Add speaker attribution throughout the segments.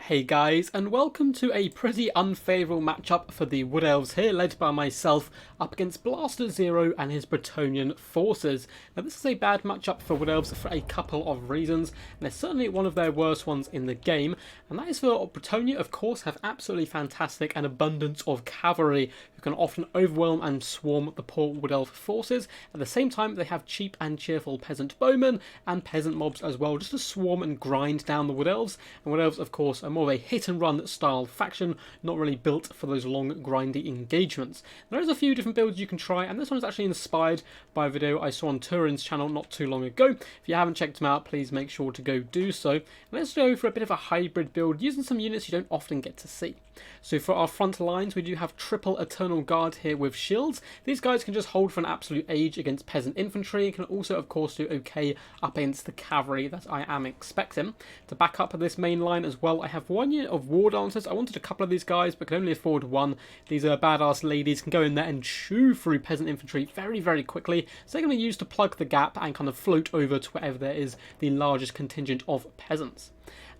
Speaker 1: Hey guys, and welcome to a pretty unfavourable matchup for the Wood Elves here, led by myself, up against Blaster Zero and his Bretonnian forces. Now this is a bad matchup for Wood Elves for a couple of reasons, and it's certainly one of their worst ones in the game, and that is for Bretonnia, of course, have absolutely fantastic and abundance of cavalry, who can often overwhelm and swarm the poor Wood Elf forces. At the same time, they have cheap and cheerful peasant bowmen and peasant mobs as well, just to swarm and grind down the Wood Elves, and Wood Elves, of course, are more of a hit-and-run style faction, not really built for those long, grindy engagements. There is a few different builds you can try, and this one is actually inspired by a video I saw on Turin's channel not too long ago. If you haven't checked him out, please make sure to go do so. And let's go for a bit of a hybrid build, using some units you don't often get to see. So for our front lines, we do have triple Eternal Guard here with shields. These guys can just hold for an absolute age against peasant infantry, and can also, of course, do okay up against the cavalry that I am expecting. To back up this main line as well, I have one unit of Wardancers. I wanted a couple of these guys, but can only afford one. These badass ladies can go in there and chew through peasant infantry very, very quickly. So they're going to be used to plug the gap and kind of float over to wherever there is the largest contingent of peasants.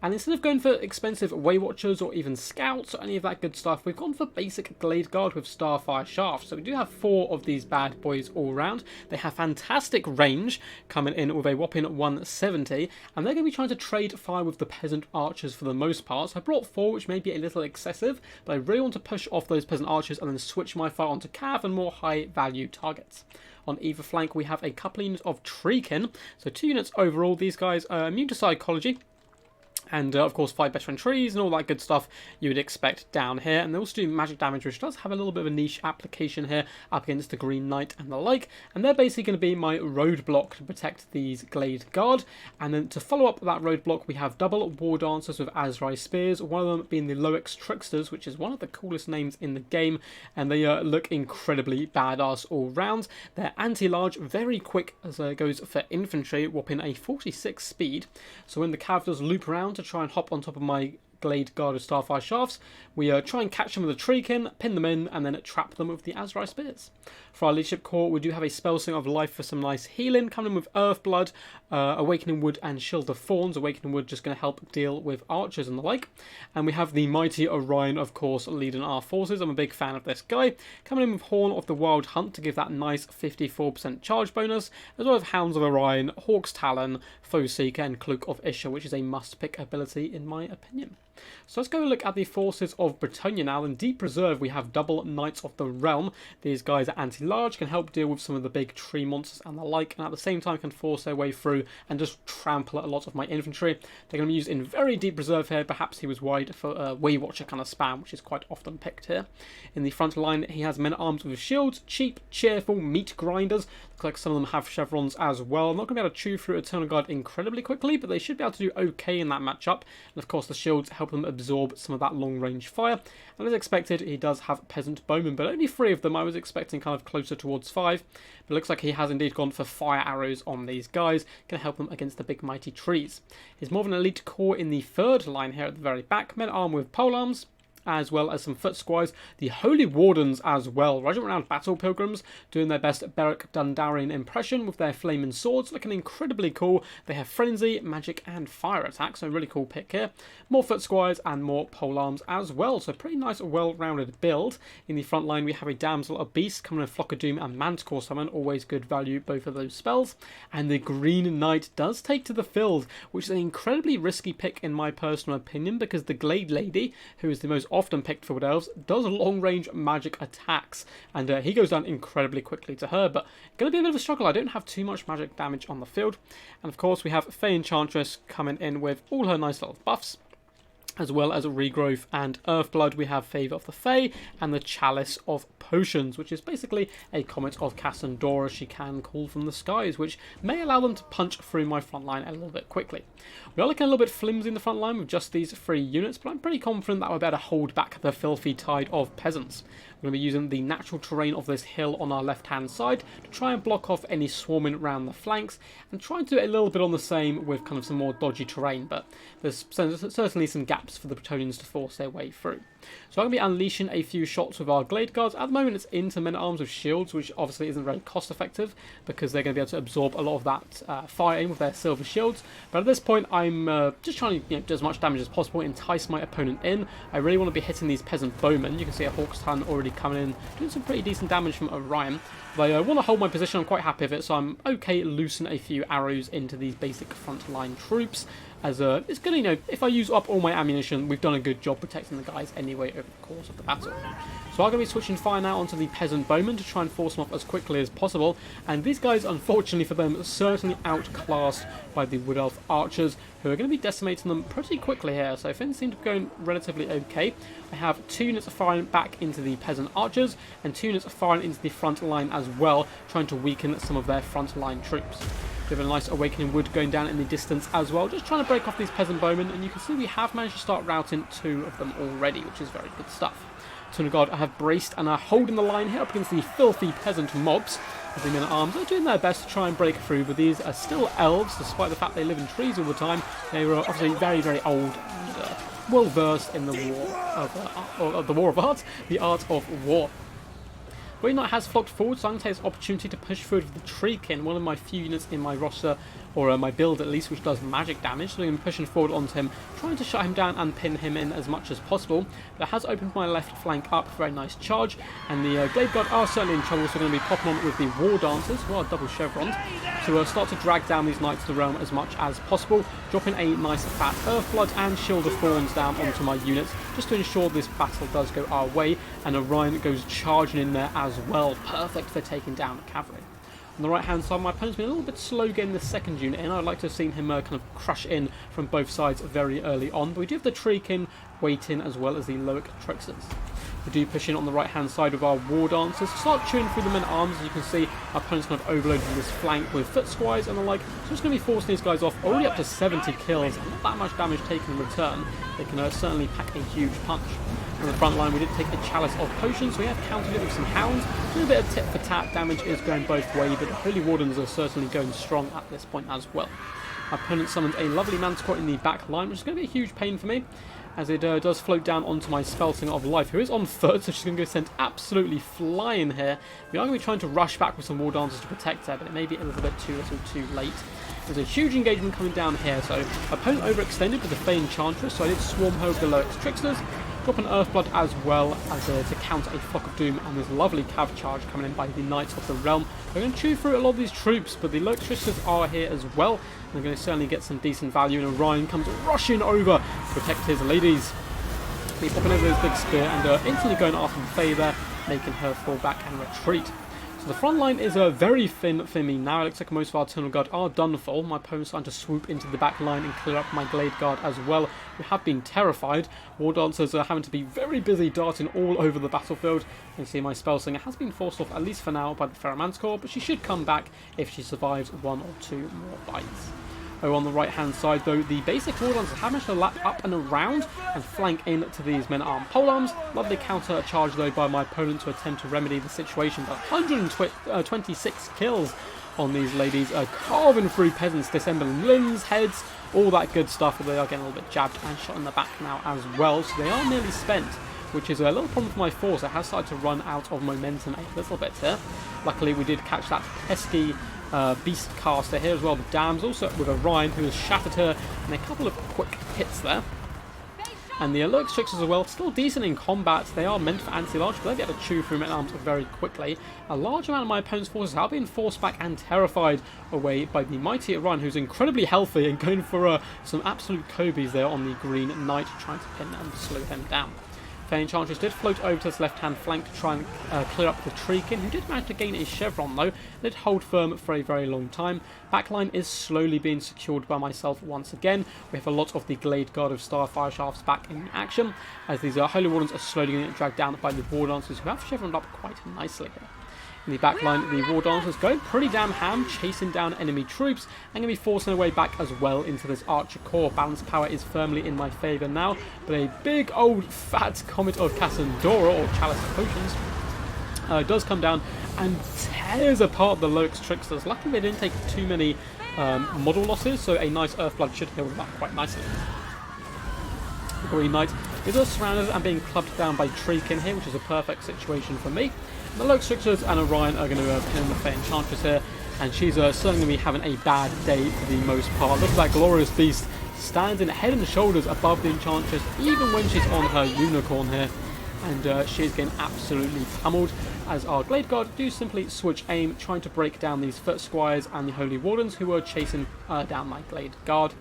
Speaker 1: And instead of going for expensive Way Watchers or even Scouts or any of that good stuff, we've gone for basic Glade Guard with Starfire Shafts. So we do have 4 of these bad boys all round. They have fantastic range, coming in with a whopping 170, and they're going to be trying to trade fire with the Peasant Archers for the most part. So I brought 4, which may be a little excessive, but I really want to push off those Peasant Archers and then switch my fire onto Cav and more high value targets. On either flank, we have a couple of units of Treekin, so 2 units overall. These guys are immune to psychology, and of course fight better in trees and all that good stuff you would expect down here. And they also do magic damage, which does have a little bit of a niche application here up against the Green Knight and the like. And they're basically going to be my roadblock to protect these Glade Guard. And then to follow up that roadblock, we have double Wardancers with Azrai Spears, one of them being the Loex Tricksters, which is one of the coolest names in the game, and they look incredibly badass all round. They're anti-large, very quick as it goes for infantry, whopping a 46 speed. So when the cav does loop around to try and hop on top of my Glade Guard of Starfire Shafts, we try and catch them with a Treekin, pin them in, and then trap them with the Azrai Spears. For our Leadership Core, we do have a Spell Sing of Life for some nice healing, coming in with Earthblood, Awakening Wood, and Shield of Thorns. Awakening Wood just going to help deal with archers and the like. And we have the Mighty Orion, of course, leading our forces. I'm a big fan of this guy. Coming in with Horn of the Wild Hunt to give that nice 54% charge bonus, as well as Hounds of Orion, Hawk's Talon, Foe Seeker, and Cloak of Isha, which is a must-pick ability in my opinion. So let's go look at the forces of Bretonnia now. In Deep Reserve, we have double Knights of the Realm. These guys are anti-large, can help deal with some of the big tree monsters and the like, and at the same time can force their way through and just trample a lot of my infantry. They're going to be used in very Deep Reserve here. Perhaps he was wide for Way Watcher kind of spam, which is quite often picked here. In the front line, he has men-at-arms with shields, cheap, cheerful meat grinders. Looks like some of them have chevrons as well. I'm not going to be able to chew through Eternal Guard incredibly quickly, but they should be able to do okay in that matchup. And of course, the shields help them absorb some of that long-range fire. And as expected, he does have peasant bowmen, but only 3 of them. I was expecting kind of closer towards 5. But it looks like he has indeed gone for fire arrows on these guys. Can help them against the big mighty trees. He's more of an elite core in the 3rd line here at the very back. Men armed with polearms, as well as some foot squires, the Holy Wardens as well, Regiment Round Battle Pilgrims, doing their best Beric Dondarrion impression with their flaming swords, looking incredibly cool. They have frenzy, magic, and fire attack, so really cool pick here. More foot squires and more polearms as well, so pretty nice, well-rounded build. In the front line, we have a Damsel of Beast coming in Flock of Doom and Manticore Summon, always good value, both of those spells. And the Green Knight does take to the field, which is an incredibly risky pick in my personal opinion, because the Glade Lady, who is the most often picked for Wood Elves, does long-range magic attacks, and he goes down incredibly quickly to her, but going to be a bit of a struggle. I don't have too much magic damage on the field. And of course, we have Fey Enchantress coming in with all her nice little buffs, as well as Regrowth and Earthblood. We have Favour of the Fae and the Chalice of Potions, which is basically a Comet of Cassandora she can call from the skies, which may allow them to punch through my front line a little bit quickly. We are looking a little bit flimsy in the front line with just these 3 units, but I'm pretty confident that we'll be able to hold back the filthy tide of peasants. We're going to be using the natural terrain of this hill on our left-hand side to try and block off any swarming around the flanks, and try and do it a little bit on the same with kind of some more dodgy terrain, but there's certainly some gaps for the Bretonians to force their way through. So I'm going to be unleashing a few shots with our Glade Guards. At the moment it's into men-at-arms with shields, which obviously isn't very cost-effective because they're going to be able to absorb a lot of that firing with their silver shields. But at this point I'm just trying to do as much damage as possible, entice my opponent in. I really want to be hitting these peasant bowmen. You can see a Hawk's Tongue already coming in, doing some pretty decent damage from Orion. But I want to hold my position. I'm quite happy with it, so I'm okay loosing a few arrows into these basic frontline troops. As it's gonna, if I use up all my ammunition, we've done a good job protecting the guys anyway over the course of the battle. So I'm going to be switching fire now onto the peasant bowmen to try and force them off as quickly as possible. And these guys, unfortunately for them, are certainly outclassed by the Wood Elf archers, who are going to be decimating them pretty quickly here. So things seem to be going relatively okay. I have 2 units of firing back into the peasant archers, and 2 units of firing into the front line as well, trying to weaken some of their front line troops. We have a nice Awakening Wood going down in the distance as well, just trying to break off these peasant bowmen, and you can see we have managed to start routing 2 of them already, which is very good stuff. So, God, I have braced and are holding the line here up against the filthy peasant mobs. The men-at-arms are doing their best to try and break through, but these are still elves, despite the fact they live in trees all the time. They were obviously very, very old and well versed in the war of art, the art of war. Green Knight has flocked forward, so I'm going to take this opportunity to push forward with the Treekin, one of my few units in my roster, or my build at least, which does magic damage. So I'm going to be pushing forward onto him, trying to shut him down and pin him in as much as possible. But it has opened my left flank up for a nice charge, and the Glade Guard are certainly in trouble, so we're going to be popping on with the Wardancers, who are double chevrons, to start to drag down these Knights of the Realm as much as possible, dropping a nice fat Earthblood and Shield of Thorns down onto my units, just to ensure this battle does go our way, and Orion goes charging in there as well. Perfect for taking down the cavalry. On the right hand side, my opponent's been a little bit slow getting the second unit in. I'd like to have seen him kind of crush in from both sides very early on, but we do have the Treekin waiting as well as the Loic Trixers. We do push in on the right hand side with our Wardancers, start chewing through the men-at-arms. As you can see, our opponent's kind of overloaded this flank with foot squires and the like, so I'm just going to be forcing these guys off. Already up to 70 kills, and not that much damage taken in return. They can certainly pack a huge punch. On the front line, we did take a Chalice of Potions, so we have countered it with some Hounds. A little bit of tit for tat, damage is going both ways, but the Holy Wardens are certainly going strong at this point as well. Our opponent summoned a lovely Manticore in the back line, which is going to be a huge pain for me, as it does float down onto my Spellsinger of Life, who is on foot, so she's going to go sent absolutely flying here. We are going to be trying to rush back with some Wardancers to protect her, but it may be a little bit too little too late. There's a huge engagement coming down here, so our opponent overextended with the Fey Enchantress, so I did swarm her with the Loic Trixers, drop an Earthblood as well as to counter a Flock of Doom, and this lovely cav charge coming in by the Knights of the Realm. We're going to chew through a lot of these troops, but the Loic Trixers are here as well, and they're going to certainly get some decent value, and Orion comes rushing over to protect his ladies. He's popping over his big spear and instantly going after the Fey there, making her fall back and retreat. So the front line is very thin for me now. It looks like most of our Eternal Guard are done for. My opponent's starting to swoop into the back line and clear up my Glade Guard as well, who have been terrified. Wardancers are having to be very busy darting all over the battlefield. You can see my Spellsinger has been forced off, at least for now, by the Ferromanticore, but she should come back if she survives 1 or 2 more bites. On the right hand side though, the basic Wardancers have managed to lap up and around and flank into these men-at-arms polearms. Lovely counter charge though by my opponent to attempt to remedy the situation, but 126 kills on these ladies, carving through peasants, disembowling limbs, heads, all that good stuff, although they are getting a little bit jabbed and shot in the back now as well, so they are nearly spent, which is a little problem for my force. It has started to run out of momentum a little bit here. Luckily we did catch that pesky beast caster here as well, the Dams, also with Orion, who has shattered her, and a couple of quick hits there. And the Loic Trixers as well, still decent in combat. They are meant for anti-large, but they've got to chew through men-at-arms very quickly. A large amount of my opponent's forces have been forced back and terrified away by the mighty Orion, who's incredibly healthy and going for some absolute Kobe's there on the Green Knight, trying to pin and slow him down. Fey Enchantress did float over to his left-hand flank to try and clear up the Treekin, who did manage to gain a chevron though, did hold firm for a very long time. Backline is slowly being secured by myself once again. We have a lot of the Glade Guard of Starfire Shafts back in action, as these Holy Wardens are slowly getting dragged down by the Wardancers, who have chevroned up quite nicely here. In the back line, the Wardancers going pretty damn ham, chasing down enemy troops, and going to be forcing their way back as well into this Archer core. Balance power is firmly in my favour now, but a big old fat Comet of Cassandora, or Chalice of Potions, does come down and tears apart the Lurks Tricksters. Luckily they didn't take too many model losses, so a nice Earthblood should heal that quite nicely. The Green Knight is all surrounded and being clubbed down by Treekin here, which is a perfect situation for me. And the Lurks Tricksters and Orion are going to pin the Fae Enchantress here, and she's certainly going to be having a bad day for the most part. Look at that glorious beast standing head and shoulders above the Enchantress, even when she's on her unicorn here. And she's getting absolutely pummeled, as our Glade Guard do simply switch aim, trying to break down these Foot Squires and the Holy Wardens, who are chasing down my Glade Guard,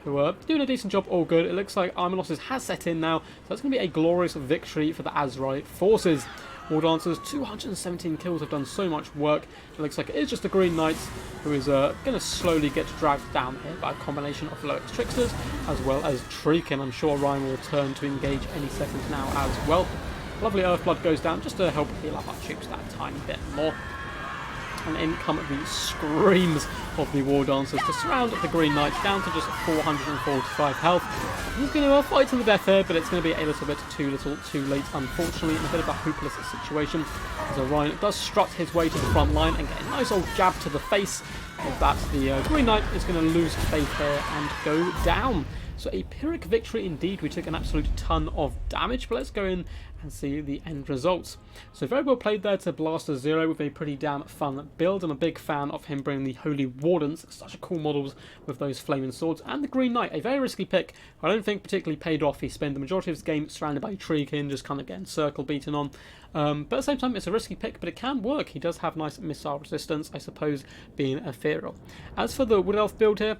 Speaker 1: who are doing a decent job, all good. It looks like armor losses has set in now, so it's going to be a glorious victory for the Azrai forces. Wardancers, 217 kills, have done so much work. It looks like it is just the Green Knights who is going to slowly get dragged down here by a combination of Lurks Tricksters as well as Treekin. I'm sure Ryan will return to engage any second now as well. Lovely Earthblood goes down just to help heal up our troops that tiny bit more. And in come the screams of the Wardancers to surround the Green Knight down to just 445 health. He's going to fight to the death here, but it's going to be a little bit too little too late, unfortunately, in a bit of a hopeless situation. As Orion does strut his way to the front line and get a nice old jab to the face. With that, the Green Knight is going to lose faith here and go down. So a Pyrrhic victory indeed. We took an absolute ton of damage, but let's go in and see the end results. So very well played there to Blaster Zero with a pretty damn fun build. I'm a big fan of him bringing the Holy Wardens, such a cool models with those flaming swords, and the Green Knight, a very risky pick. I don't think particularly paid off. He spent the majority of his game surrounded by Treekin, just kind of getting circle beaten on. But at the same time, it's a risky pick, but it can work. He does have nice missile resistance, I suppose, being ethereal. As for the Wood Elf build here,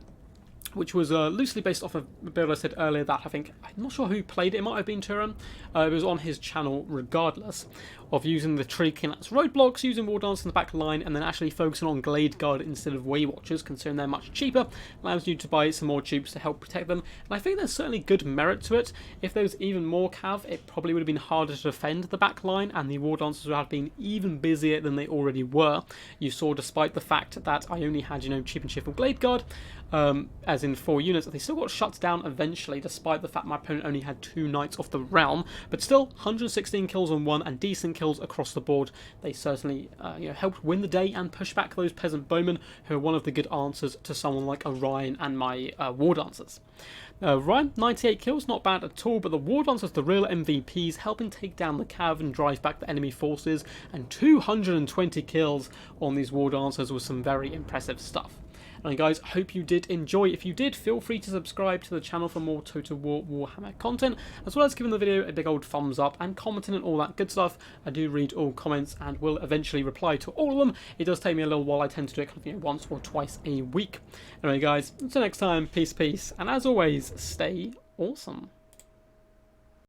Speaker 1: which was loosely based off of a build I said earlier that I'm not sure who played it, it might have been Turan. It was on his channel regardless, of using the Treekin as roadblocks, using Wardancer in the back line, and then actually focusing on Glade Guard instead of Way Watchers, considering they're much cheaper, allows you to buy some more troops to help protect them, and I think there's certainly good merit to it. If there was even more cav, it probably would have been harder to defend the back line, and the Wardancers would have been even busier than they already were. You saw, despite the fact that I only had, cheap and cheerful Glade Guard, as in 4 units, they still got shut down eventually, despite the fact my opponent only had 2 Knights off the realm. But still, 116 kills on 1 and decent kills across the board. They certainly helped win the day and push back those peasant bowmen, who are one of the good answers to someone like Orion and my Wardancers. Ryan, 98 kills, not bad at all, but the Wardancers, the real MVPs, helping take down the cav and drive back the enemy forces, and 220 kills on these Wardancers was some very impressive stuff. And guys, hope you did enjoy. If you did, feel free to subscribe to the channel for more Total War Warhammer content, as well as giving the video a big old thumbs up and commenting and all that good stuff. I do read all comments and will eventually reply to all of them. It does take me a little while. I tend to do it once or twice a week. Anyway guys, until next time, peace, and as always, stay awesome.